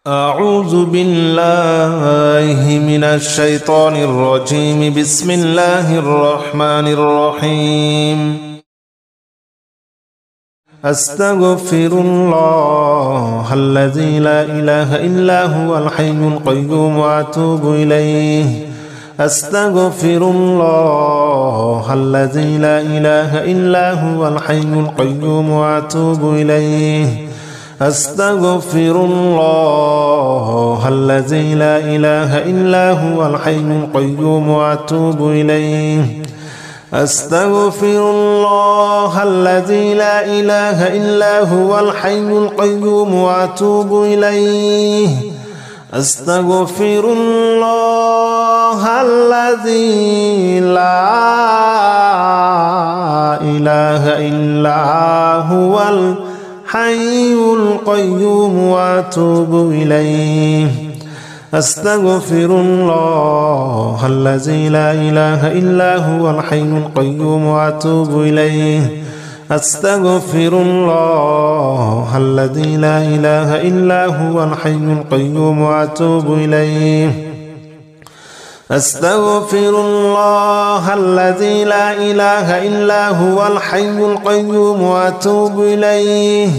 أعوذ بالله من الشيطان الرجيم. بسم الله الرحمن الرحيم. أستغفر الله الذي لا إله إلا هو الحي القيوم وأتوب إليه. أستغفر الله الذي لا إله إلا هو الحي القيوم وأتوب إليه. أستغفر الله الذي لا إله إلا هو الحي القيوم وأتوب إليه. أستغفر الله الذي لا إله إلا هو الحي القيوم وأتوب إليه. أستغفر الله الذي لا إله إلا هو الحي القيوم وأتوب إليه. أستغفر الله الذي لا إله إلا هو الحي القيوم وأتوب إليه. أستغفر الله الذي لا إله إلا هو الحي القيوم وأتوب إليه. أستغفر الله الذي لا إله إلا هو الحي القيوم وأتوب إليه.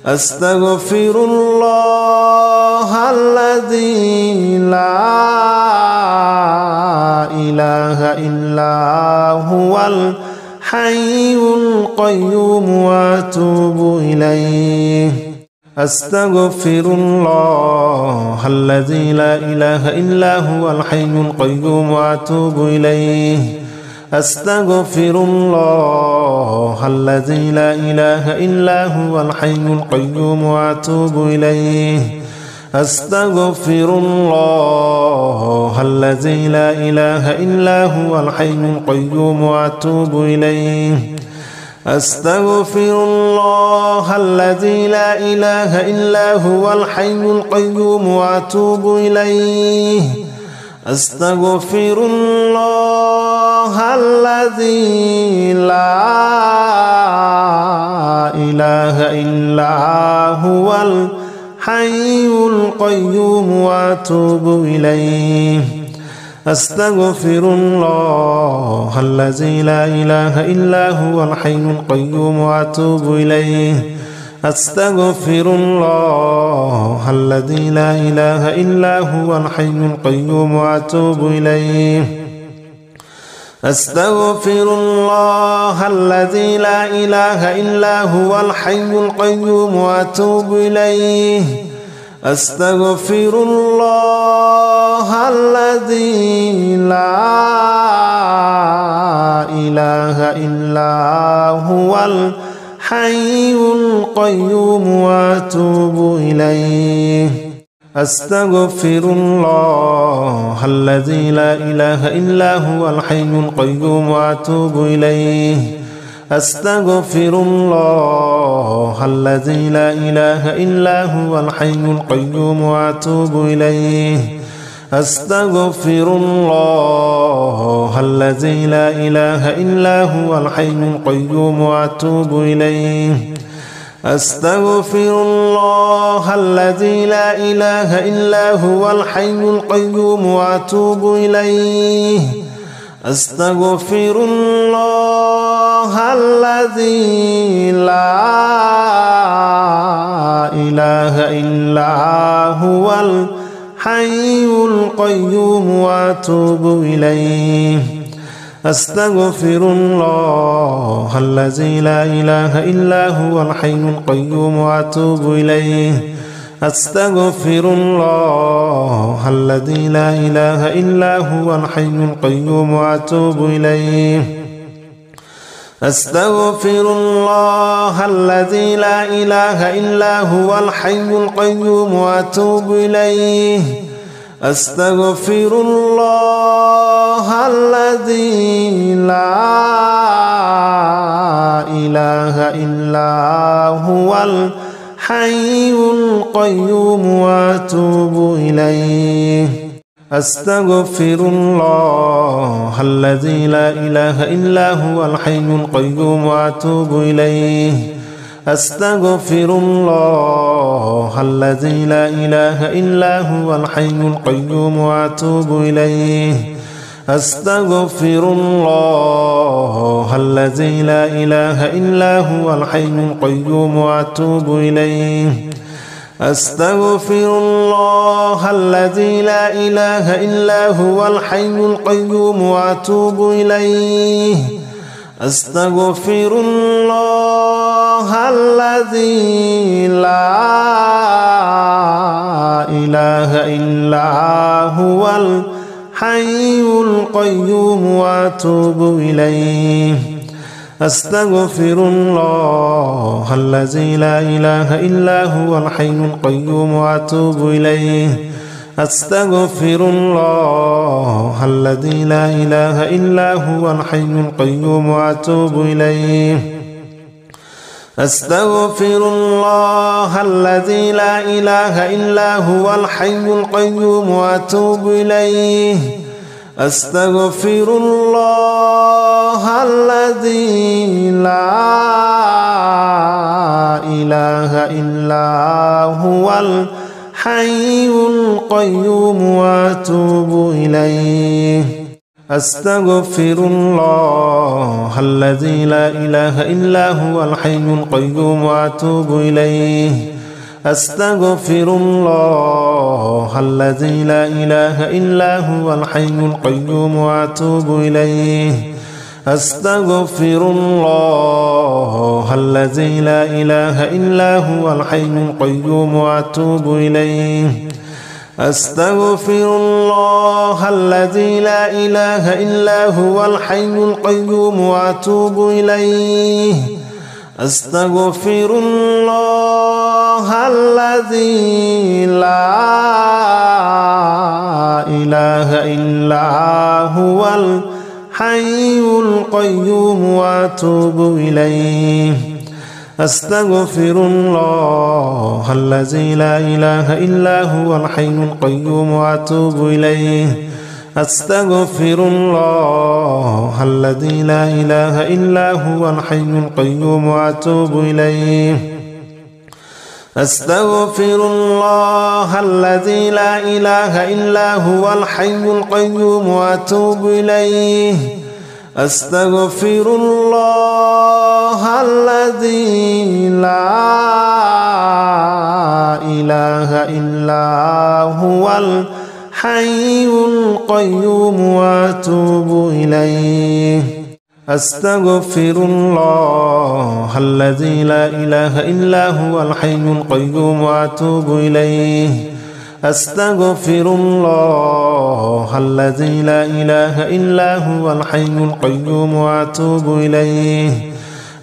أستغفر الله الذي لا إله إلا هو الحي القيوم وأتوب إليه. أستغفر الله الذي لا إله إلا هو الحي القيوم وأتوب إليه. أستغفر الله الذي لا إله إلا هو الحي القيوم وأتوب إليه. أستغفر الله الذي لا إله إلا هو الحي القيوم وأتوب إليه. أستغفر الله الذي لا إله إلا هو الحي القيوم وأتوب إليه. أستغفر الله الذي لا إله إلا هو الحي القيوم وأتوب إليه. أستغفر الله الذي لا إله إلا هو الحي القيوم وأتوب إليه. أستغفر الله الذي لا إله إلا هو الحي القيوم وأتوب إليه. أستغفر الله الذي لا إله إلا هو الحي القيوم وأتوب إليه. أستغفر الله الذي لا إله إلا هو الحي القيوم وأتوب إليه. أستغفر الله الذي لا إله إلا هو الحي القيوم وأتوب إليه. أستغفر الله الذي لا إله إلا هو الحي القيوم وأتوب إليه. أستغفر الله الذي لا إله إلا هو الحي القيوم وأتوب إليه. أستغفر الله الذي لا إله إلا هو الحي القيوم وأتوب إليه. أستغفر الله الذي لا إله إلا هو الحي القيوم وأتوب إليه. أستغفر الله الذي لا إله إلا هو الحي القيوم وأتوب إليه. أستغفر الله الذي لا إله إلا هو الحي القيوم وأتوب إليه. أستغفر الله الذي لا إله إلا هو الحي القيوم وأتوب إليه. أستغفر الله الذي لا إله إلا هو الحي القيوم وأتوب إليه. أستغفر الله الذي لا إله إلا هو الحي القيوم وأتوب إليه. أستغفر الله الذي لا إله إلا هو الحي القيوم وأتوب إليه أستغفر الله الذي لا إله إلا هو الحي القيوم وأتوب إليه أستغفر الله الذي لا إله إلا هو الحي القيوم وأتوب إليه أستغفر الله الذي لا إله إلا هو الحي القيوم وأتوب إليه أستغفر الله الذي لا إله إلا هو الحي القيوم وأتوب إليه أستغفر الله الذي لا إله إلا هو الحي القيوم وأتوب إليه أستغفر الله الذي لا إله إلا هو الحي القيوم وأتوب إليه أستغفر الله الذي لا إله إلا هو الحي القيوم وأتوب إليه أستغفر الله الذي لا إله إلا هو الحي القيوم وأتوب إليه أستغفر الله الذي لا إله إلا هو الحي القيوم وأتوب إليه أستغفر الله الذي لا إله إلا هو الحي القيوم وأتوب إليه أستغفر الله الذي لا إله إلا هو الحي القيوم وأتوب إليه أستغفر الله الذي لا إله إلا هو الحي القيوم وأتوب إليه أستغفر الله الذي لا إله إلا هو الحي القيوم وأتوب إليه أستغفر الله الذي لا إله إلا هو الحي القيوم وأتوب إليه أستغفر الله الذي لا إله إلا هو الحي القيوم وأتوب إليه أستغفر الله الذي لا إله إلا هو الحي القيوم وأتوب إليه أستغفر الله الذي لا إله إلا هو الحي القيوم وأتوب إليه أستغفر الله الذي لا إله إلا هو الحي القيوم وأتوب إليه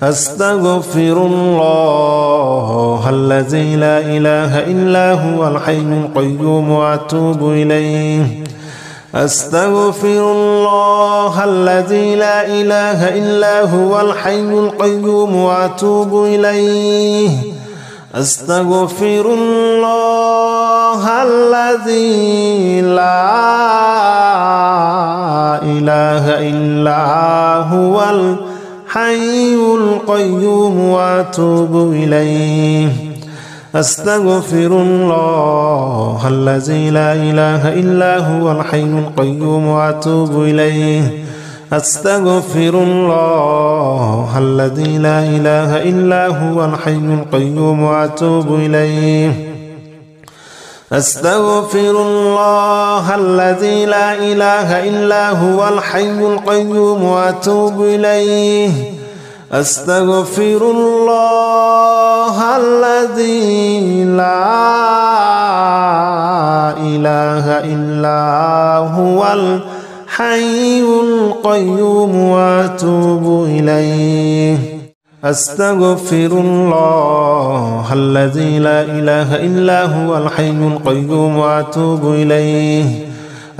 أستغفر الله الذي لا إله إلا هو الحي القيوم وأتوب إليه أستغفر الله الذي لا إله إلا هو الحي القيوم وأتوب إليه أستغفر الله الذي لا إله إلا هو الحي القيوم وأتوب إليه أستغفر الله الذي لا إله إلا هو الحي القيوم وأتوب إليه أستغفر الله الذي لا إله إلا هو الحي القيوم وأتوب إليه أستغفر الله الذي لا إله إلا هو الحي القيوم وأتوب إليه أستغفر الله الذي لا إله إلا هو الحي القيوم وأتوب إليه أستغفر الله الذي لا إله إلا هو الحي القيوم وأتوب إليه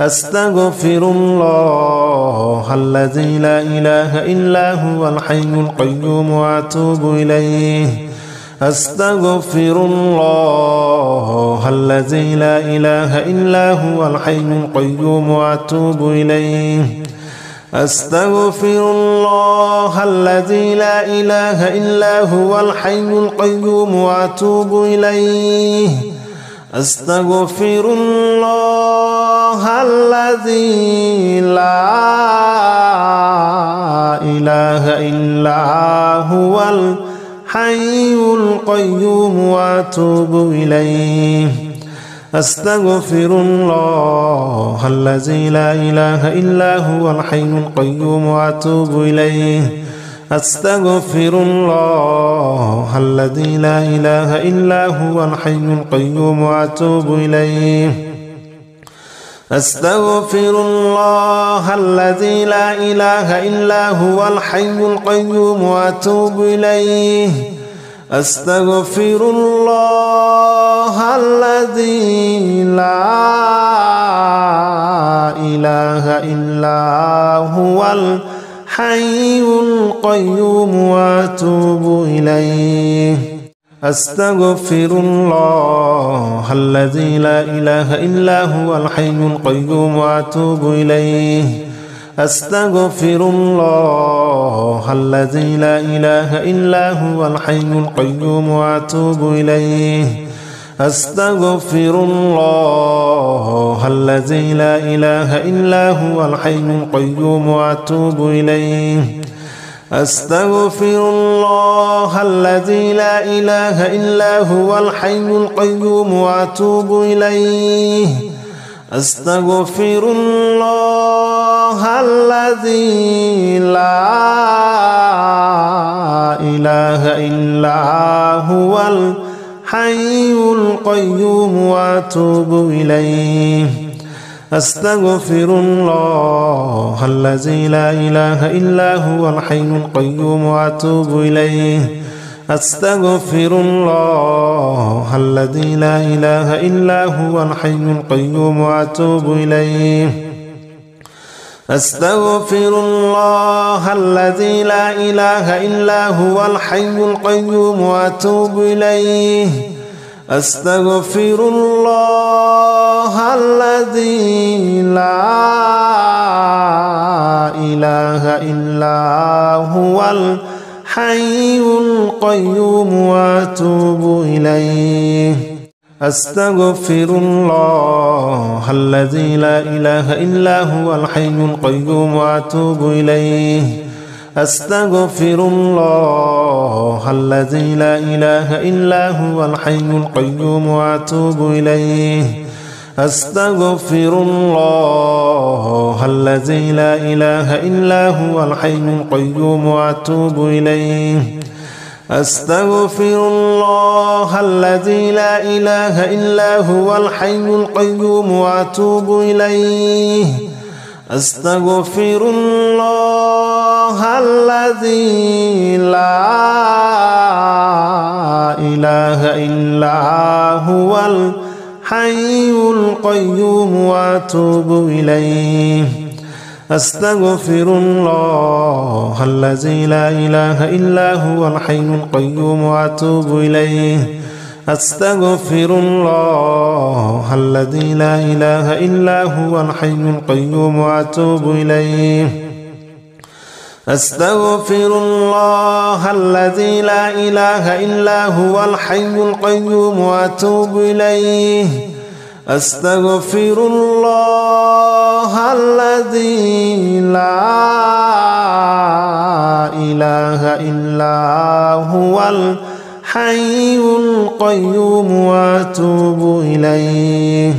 أستغفر الله الذي لا إله إلا هو الحي القيوم وأتوب إليه أستغفر الله الذي لا إله إلا هو الحي القيوم وأتوب إليه أستغفر الله الذي لا إله إلا هو الحي القيوم وأتوب إليه أستغفر الله الذي لا إله إلا هو الحي القيوم وأتوب إليه أستغفر الله الذي لا إله إلا هو الحي القيوم وأتوب إليه أستغفر الله الذي لا إله إلا هو الحي القيوم وأتوب إليه أستغفر الله الذي لا إله إلا هو الحي القيوم وأتوب إليه أستغفر الله الذي لا إله إلا هو الحي القيوم وأتوب إليه أستغفر الله الذي لا إله إلا هو الحي القيوم وأتوب إليه أستغفر الله الذي لا إله إلا هو الحي القيوم وأتوب إليه أستغفر الله الذي لا إله إلا هو الحي القيوم وأتوب إليه أستغفر الله الذي لا إله إلا هو الحي القيوم وأتوب إليه أستغفر الله الذي لا إله إلا هو الحي القيوم وأتوب إليه أستغفر الله الذي لا إله إلا هو الحي القيوم وأتوب إليه أستغفر الله الذي لا إله إلا هو الحي القيوم وأتوب إليه أستغفر الله الذي لا إله إلا هو الحي القيوم وأتوب إليه أستغفر الله الذي لا إله إلا هو الحي القيوم وأتوب إليه أستغفر الله الذي لا إله إلا هو الحي القيوم وأتوب إليه أستغفر الله الذي لا إله إلا هو الحي القيوم وأتوب إليه أستغفر الله الذي لا إله إلا هو الحي القيوم وأتوب إليه أستغفر الله الذي لا إله إلا هو الحي القيوم وأتوب إليه أستغفر الله الذي لا إله إلا هو الحي القيوم وأتوب إليه أستغفر الله الذي لا إله إلا هو الحي القيوم وأتوب إليه أستغفر الله الذي لا إله إلا هو الحي القيوم وأتوب إليه أستغفر الله الذي لا إله إلا هو الحي القيوم وأتوب إليه أستغفر الله الذي لا إله إلا هو الحي القيوم وأتوب إليه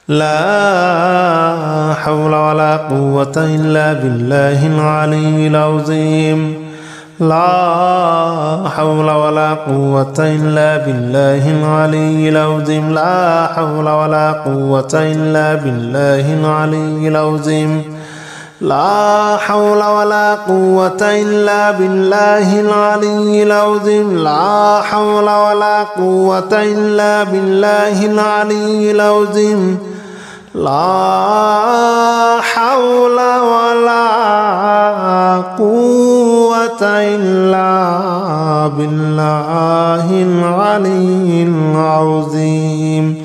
لا حول ولا قوة إلا بالله العلي العظيم لا حول ولا قوة إلا بالله العلي العظيم لا حول ولا قوة إلا بالله العلي العظيم لا حول ولا قوة إلا بالله العلي العظيم لا حول ولا قوة إلا بالله العلي العظيم لا حول ولا قوة إلا بالله العلي العظيم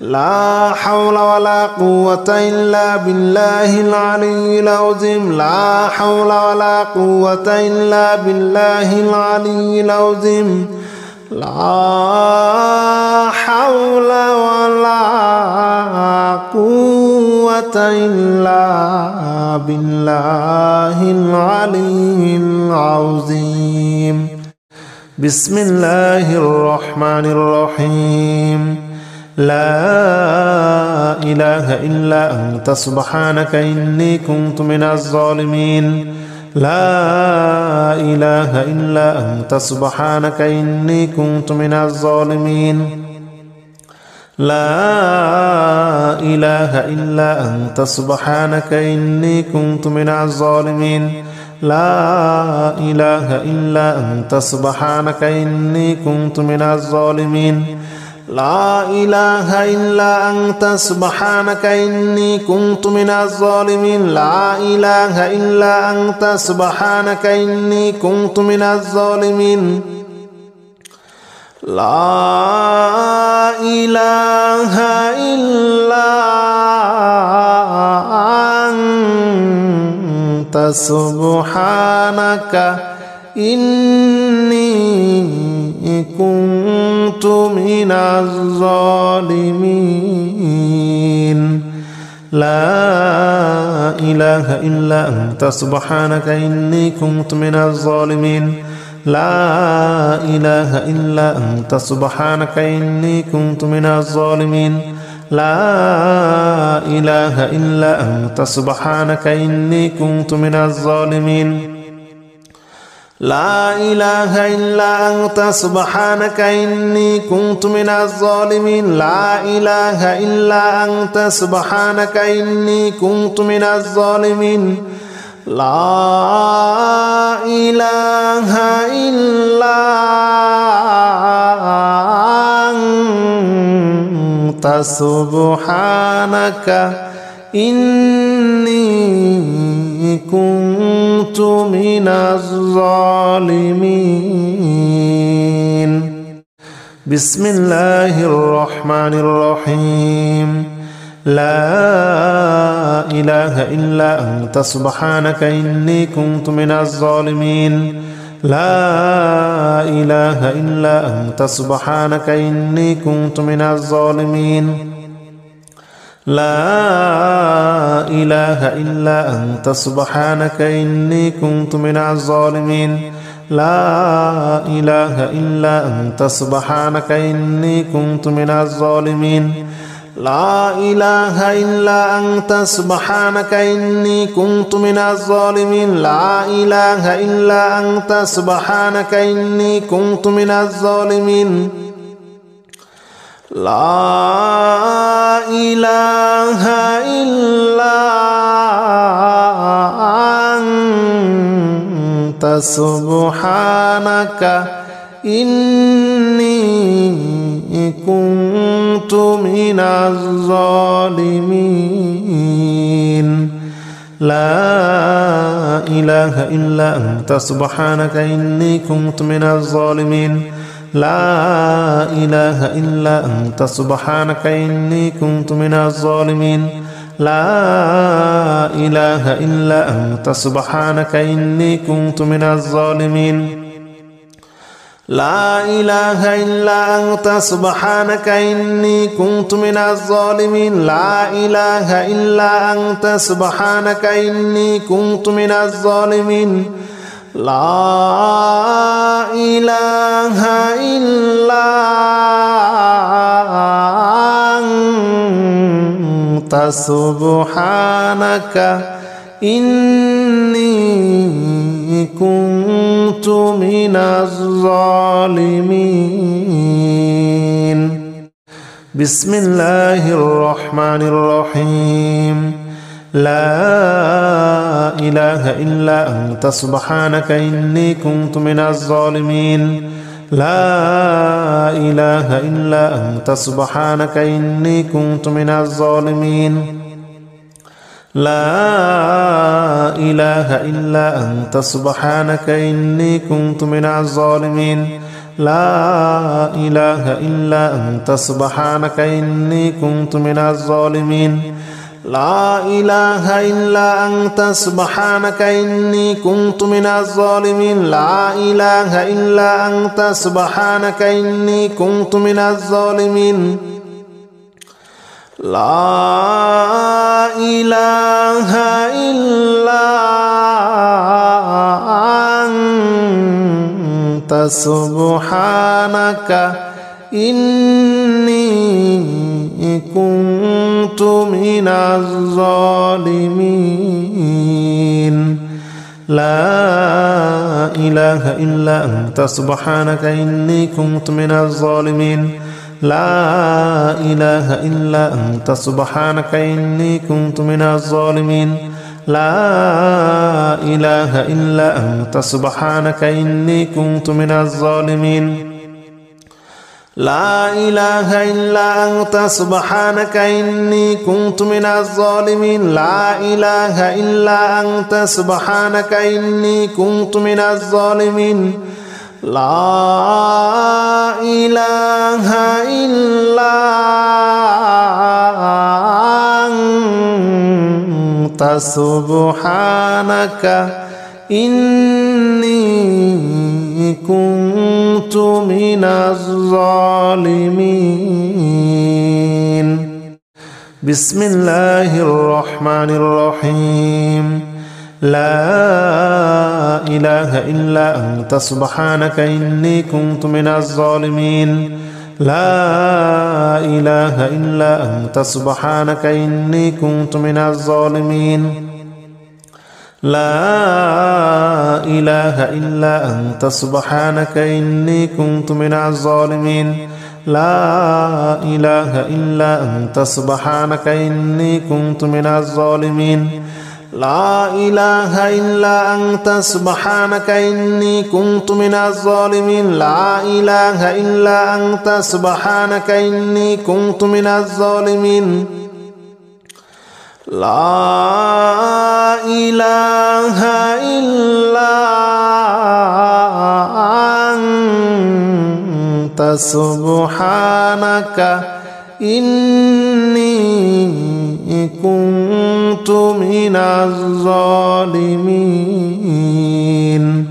لا حول ولا قوة إلا بالله العلي العظيم لا حول ولا قوة إلا بالله العلي العظيم لا حول ولا قوة إلا بالله العلي العظيم بسم الله الرحمن الرحيم لا إله إلا أنت سبحانك إني كنت من الظالمين لا إله إلا أنت سبحانك إني كنت من الظالمين لا إله إلا أنت سبحانك إني كنت من الظالمين لا إله إلا أنت سبحانك إني كنت من الظالمين لا إله إلا أنت سبحانك إني كنت من الظالمين لا إله إلا أنت سبحانك إني كنت من الظالمين لا إله إلا أنت سبحانك إني كنت من الظالمين لا إله إلا أنت سبحانك إني كنت من الظالمين لا إله إلا أنت سبحانك إني كنت من الظالمين لا إله إلا أنت سبحانك إني كنت من الظالمين لا إله إلا أنت سبحانك إني كنت من الظالمين لا إله إلا أنت سبحانك إني كنت من الظالمين لا إله إلا أنت سبحانك إني كنت من الظالمين بسم الله الرحمن الرحيم لا إله إلا أنت سبحانك إني كنت من الظالمين لا إله إلا أنت سبحانك إني كنت من الظالمين لا إله إلا أنت سبحانك إني كنت من الظالمين لا إله إلا أنت سبحانك إني كنت من الظالمين لا إله إلا أنت سبحانك إني كنت من الظالمين لا إله إلا أنت سبحانك إني كنت من الظالمين لا إله إلا أنت سبحانك إني كنت من الظالمين لا إله إلا أنت سبحانك إني كنت من الظالمين لا إله إلا أنت سبحانك إني كنت من الظالمين لا إله إلا أنت سبحانك إني كنت من الظالمين لا إله إلا أنت سبحانك إني كنت من الظالمين لا إله إلا أنت سبحانك إني كنت من الظالمين لا إله إلا أنت سبحانك إني كنت من الظالمين بسم الله الرحمن الرحيم لا إله إلا أنت سبحانك إني كنت من الظالمين لا إله إلا أنت سبحانك إني كنت من الظالمين لا إله إلا أنت سبحانك إني كنت من الظالمين لا إله إلا أنت سبحانك إني كنت من الظالمين لا إله إلا أنت سبحانك إني كنت من الظالمين لا إله إلا أنت سبحانك إني كنت من الظالمين لا إله إلا أنت سبحانك إني كنت من الظالمين لا إله إلا أنت سبحانك إني كنت من الظالمين لا إله إلا أنت سبحانك إني كنت من الظالمين لا إله إلا أنت سبحانك إني كنت من الظالمين لا إله إلا أنت سبحانك إني كنت من الظالمين لا إله إلا أنت سبحانك إني كنت من الظالمين لا إله إلا أنت سبحانك إني كنت من الظالمين بسم الله الرحمن الرحيم لا إله إلا أنت سبحانك إني كنت من الظالمين لا إله إلا أنت سبحانك إني كنت من الظالمين لا إله إلا أنت سبحانك إني كنت من الظالمين لا إله إلا أنت سبحانك إني كنت من الظالمين لا إله إلا أنت سبحانك إني كنت من الظالمين لا إله إلا أنت سبحانك إني كنت من الظالمين لا إله إلا أنت سبحانك إني كنت من الظالمين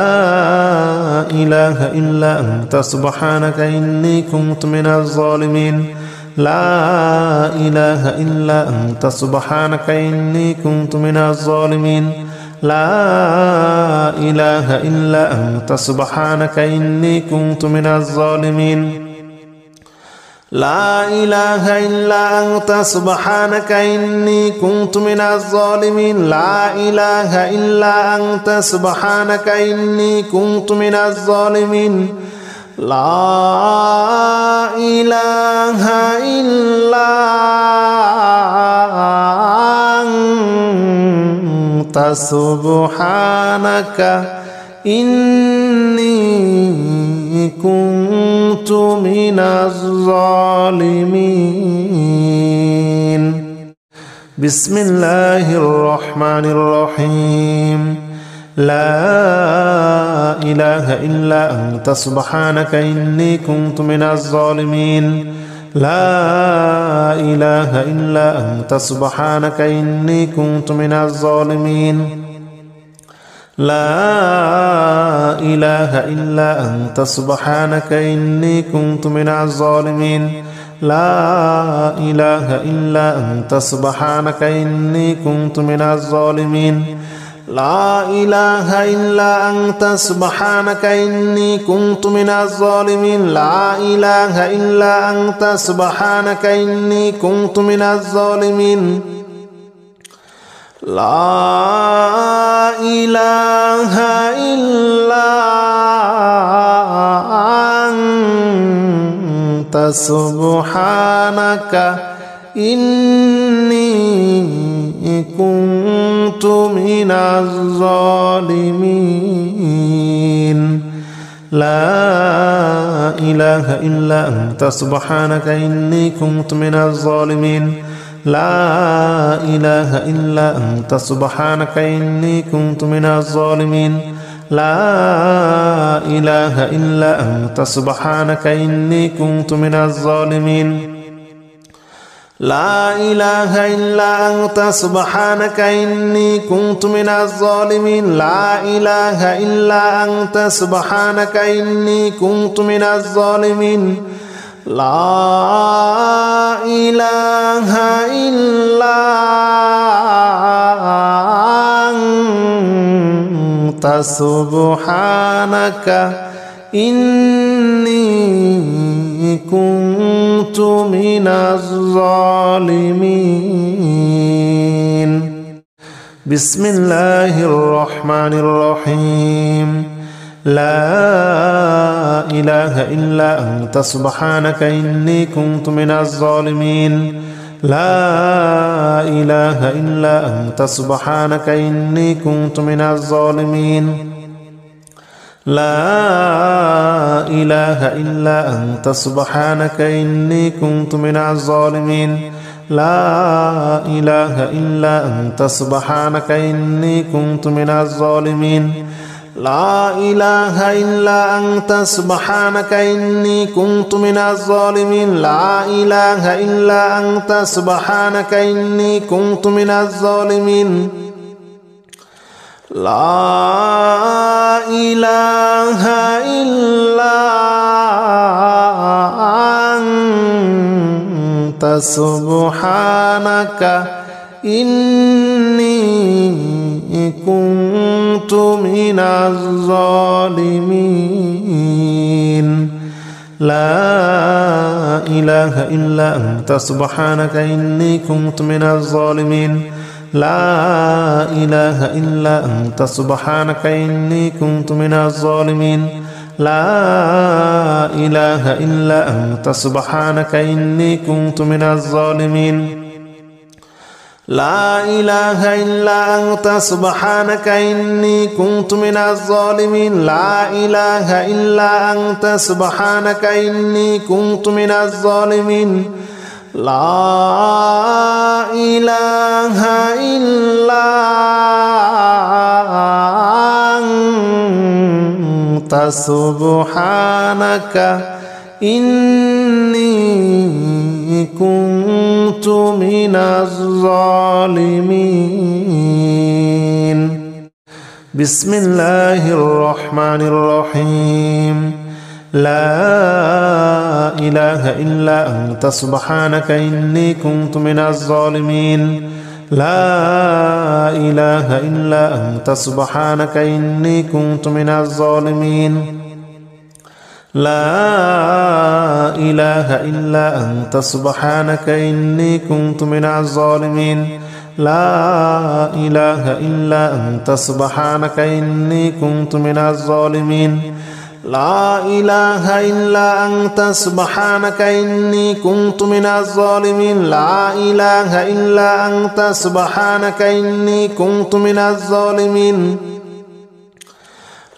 لا إله إلا أنت سبحانك إني كنت من الظالمين لا إله إلا أنت سبحانك إني كنت من الظالمين لا إله إلا أنت سبحانك إني كنت من الظالمين لا إله إلا أنت سبحانك إني كنت من الظالمين لا إله إلا أنت سبحانك إني كنت من الظالمين لا إله إلا أنت سبحانك إني كنت من الظالمين بسم الله الرحمن الرحيم لا إله إلا أنت سبحانك إني كنت من الظالمين لا إله إلا أنت سبحانك إني كنت من الظالمين لا إله إلا أنت سبحانك إني كنت من الظالمين لا إله إلا أنت سبحانك إني كنت من الظالمين لا إله إلا أنت سبحانك إني كنت من الظالمين لا إله إلا أنت سبحانك إني كنت من الظالمين لا إله إلا أنت سبحانك إني كنت من الظالمين لا إله إلا أنت سبحانك إني كنت من الظالمين لا إله إلا أنت سبحانك إني كنت من الظالمين لا إله إلا أنت سبحانك إني كنت من الظالمين لا إله إلا أنت سبحانك إني كنت من الظالمين لا إله إلا أنت سبحانك إني كنت من الظالمين لا إله إلا أنت سبحانك إني كنت من الظالمين بسم الله الرحمن الرحيم لا إله إلا أنت سبحانك إني كنت من الظالمين لا إله إلا أنت سبحانك إني كنت من الظالمين لا إله إلا أنت سبحانك إني كنت من الظالمين لا إله إلا أنت سبحانك إني كنت من الظالمين لا إله إلا أنت سبحانك إني كنت من الظالمين لا إله إلا أنت سبحانك إني كنت من الظالمين لا إله إلا أنت سبحانك إني كنت من الظالمين لا إله إلا أنت سبحانك إني كنت من الظالمين لا إله إلا أنت سبحانك إني كنت من الظالمين لا إله إلا أنت سبحانك إني كنت من الظالمين لا إله إلا أنت سبحانك إني كنت من الظالمين لا إله إلا أنت سبحانك إني كنت من الظالمين لا إله إلا أنت سبحانك إني كنت من الظالمين بسم الله الرحمن الرحيم لا إله إلا أنت سبحانك إني كنت من الظالمين لا إله إلا أنت سبحانك إني كنت من الظالمين لا إله إلا أنت سبحانك إني كنت من الظالمين لا إله إلا أنت سبحانك إني كنت من الظالمين لا إله إلا أنت سبحانك إني كنت من الظالمين لا إله إلا أنت سبحانك إني كنت من الظالمين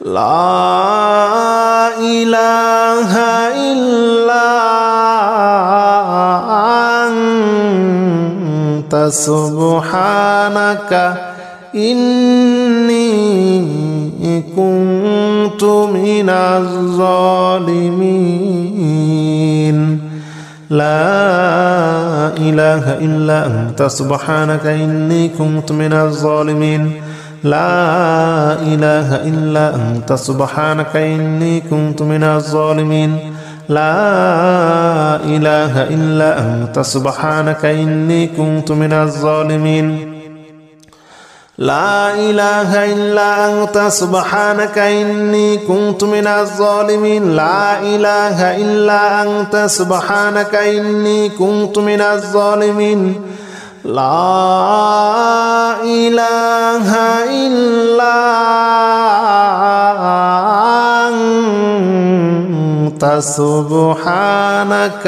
لا إله إلا أنت سبحانك إني كنت من الظالمين لا إله إلا أنت سبحانك إني كنت من الظالمين لا إله إلا أنت سبحانك إني كنت من الظالمين لا إله إلا أنت سبحانك إني كنت من الظالمين لا إله إلا أنت سبحانك إني كنت من الظالمين لا إله إلا أنت سبحانك إني كنت من الظالمين لا إله إلا أنت سبحانك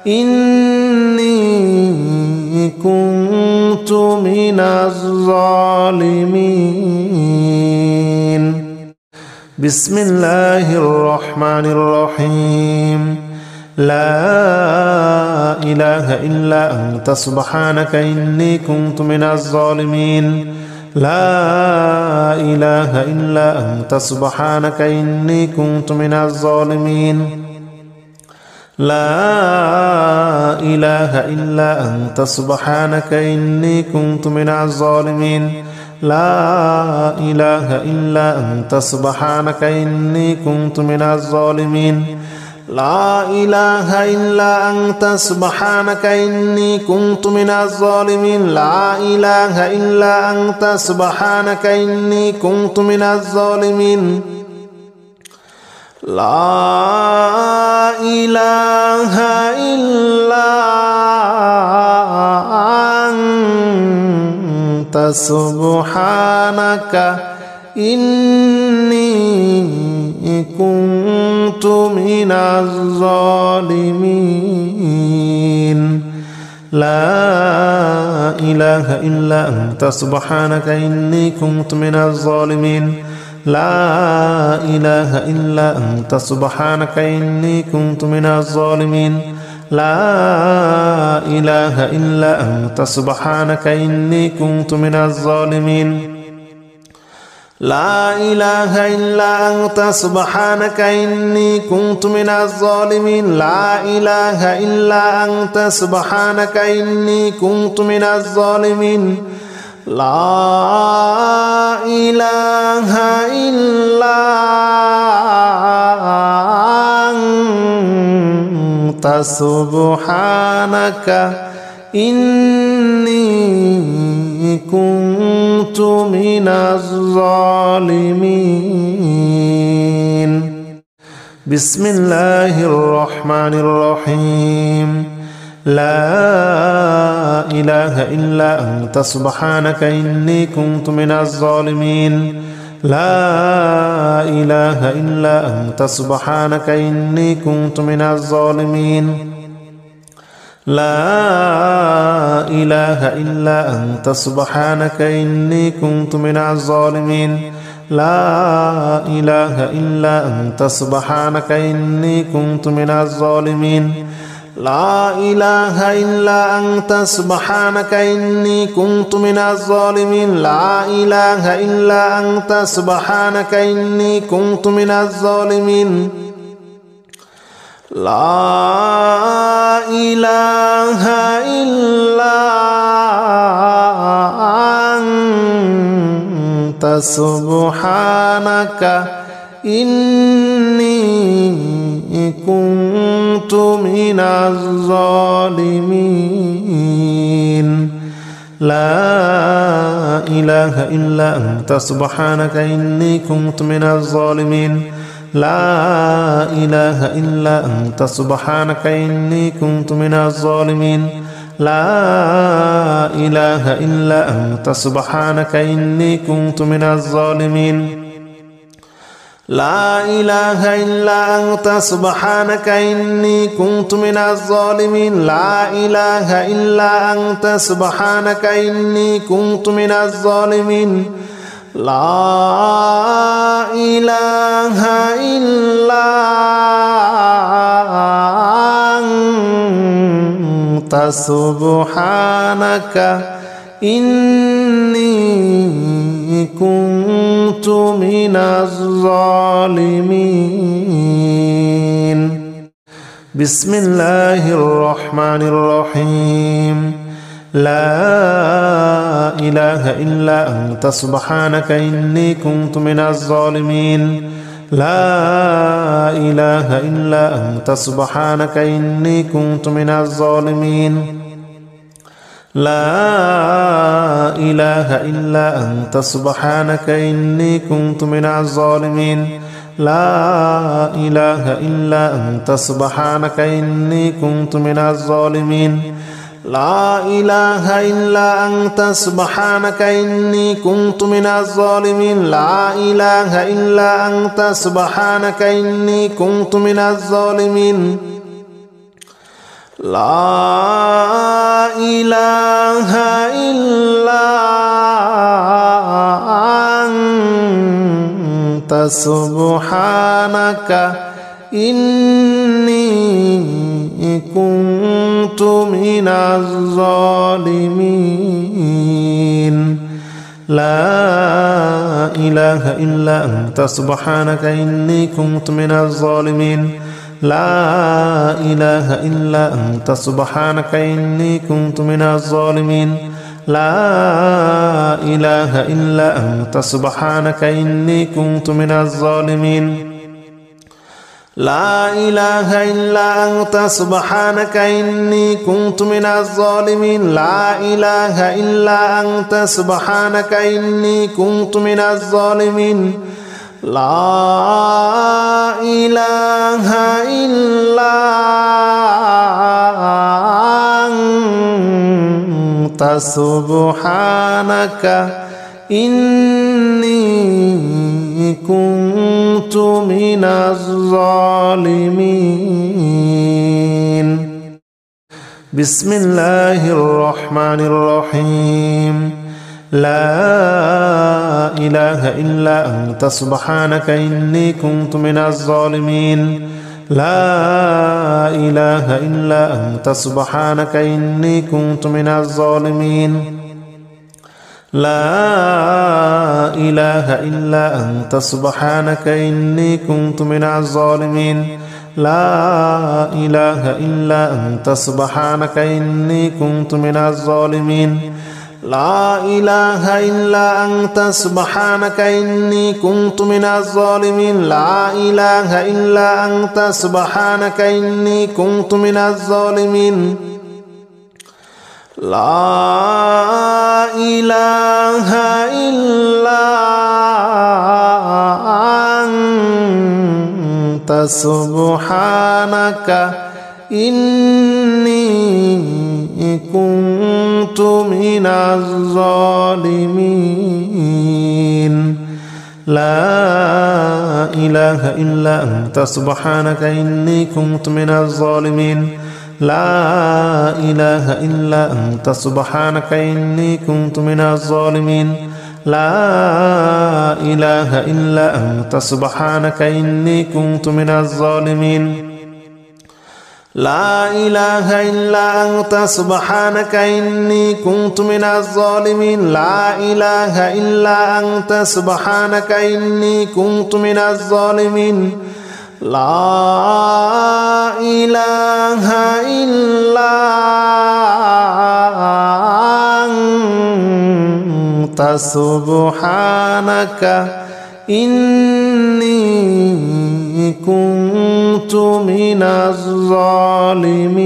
إني كنت من الظالمين بسم الله الرحمن الرحيم لا إله إلا أنت سبحانك إني كنت من الظالمين لا إله إلا أنت سبحانك إني كنت من الظالمين لا إله إلا أنت سبحانك إني كنت من الظالمين لا إله إلا أنت سبحانك إني كنت من الظالمين لا إله إلا أنت سبحانك إني كنت من الظالمين لا إله إلا أنت سبحانك إني كنت من الظالمين لا إله إلا أنت سبحانك إني كنت من الظالمين لا إله إلا أنت سبحانك إني كنت من الظالمين لا إله إلا أنت سبحانك إني كنت من الظالمين لا إله إلا أنت سبحانك إني كنت من الظالمين لا إله إلا أنت سبحانك إني كنت من الظالمين لا إله إلا أنت سبحانك إني كنت من الظالمين لا إله إلا أنت سبحانك إني كنت من الظالمين بسم الله الرحمن الرحيم لا إله إلا أنت سبحانك إني كنت من الظالمين لا إله إلا أنت سبحانك إني كنت من الظالمين لا إله إلا أنت سبحانك إني كنت من الظالمين لا إله إلا أنت سبحانك إني كنت من الظالمين لا إله إلا أنت سبحانك إني كنت من الظالمين لا إله إلا أنت سبحانك إني كنت من الظالمين لا إله إلا أنت سبحانك إني كنت من الظالمين لا إله إلا أنت سبحانك إني كنت من الظالمين لا إله إلا أنت سبحانك إني كنت من الظالمين لا إله إلا أنت سبحانك إني كنت من الظالمين لا إله إلا أنت سبحانك إني كنت من الظالمين لا إله إلا أنت سبحانك إني كنت من الظالمين لا إله إلا أنت سبحانك إني كنت من الظالمين بسم الله الرحمن الرحيم لا إله إلا أنت سبحانك إني كنت من الظالمين لا إله إلا أنت سبحانك إني كنت من الظالمين لا إله إلا أنت سبحانك إني كنت من الظالمين لا إله إلا أنت سبحانك إني كنت من الظالمين لا إله إلا أنت سبحانك إني كنت من الظالمين لا إله إلا أنت سبحانك إني كنت من الظالمين لا إله إلا أنت سبحانك إني كنت من الظالمين لا إله إلا أنت سبحانك إني كنت من الظالمين لا إله إلا أنت سبحانك إني كنت من الظالمين لا إله إلا أنت سبحانك إني كنت من الظالمين لا إله إلا أنت سبحانك إني كنت من الظالمين لا إله إلا أنت سبحانك إني كنت من الظالمين لا إله إلا أنت سبحانك إني كنت من الظالمين بسم الله الرحمن الرحيم لا إله إلا أنت سبحانك إني كنت من الظالمين لا إله إلا أنت سبحانك إني كنت من الظالمين لا إله إلا أنت سبحانك إني كنت من الظالمين لا إله إلا أنت سبحانك إني كنت من الظالمين لا إله إلا أنت سبحانك إني كنت من الظالمين لا إله إلا أنت سبحانك إني كنت من الظالمين لا إله إلا أنت سبحانك إني كنت من الظالمين لا إله إلا أنت سبحانك إني كنت من الظالمين لا إله إلا أنت سبحانك إني كنت من الظالمين لا إله إلا أنت سبحانك إني كنت من الظالمين لا إله إلا أنت سبحانك إني كنت من الظالمين لا إله إلا أنت سبحانك إني كنت من الظالمين لا إله إلا أنت سبحانك إني كنت من الظالمين